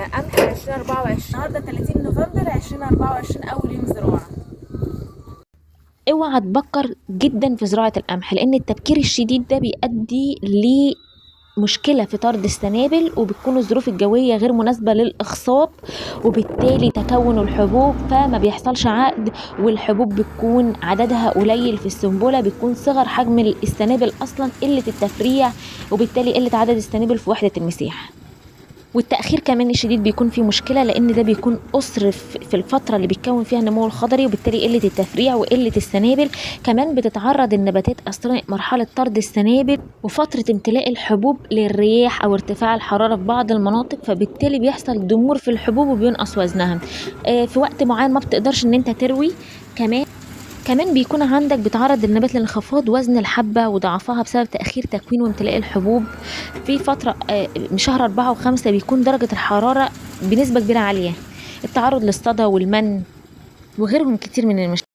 قمح 2024. النهارده 30 نوفمبر 2024، اول يوم زراعه. اوعى تبكر جدا في زراعة القمح، لان التبكير الشديد ده بيؤدي لمشكلة في طرد السنابل، وبتكون الظروف الجوية غير مناسبة للإخصاب، وبالتالي تكون الحبوب فما بيحصلش عقد، والحبوب بتكون عددها قليل في السنبلة، بتكون صغر حجم السنابل أصلا، قلة التفريع، وبالتالي قلة عدد السنابل في وحدة المساحة. والتأخير كمان الشديد بيكون فيه مشكلة، لأن ده بيكون أسر في الفترة اللي بيتكون فيها النمو الخضري، وبالتالي قلة التفريع وقلة السنابل. كمان بتتعرض النباتات أثناء مرحلة طرد السنابل وفترة امتلاء الحبوب للرياح أو ارتفاع الحرارة في بعض المناطق، فبالتالي بيحصل ضمور في الحبوب وبينقص وزنها. في وقت معين ما بتقدرش إن أنت تروي. كمان بيكون عندك بتعرض النبات لانخفاض وزن الحبة وضعفها بسبب تأخير تكوين وامتلاء الحبوب في فترة من شهر 4 و5 بيكون درجة الحرارة بنسبة كبيرة عالية، التعرض للصدى والمن وغيرهم كتير من المشاكل.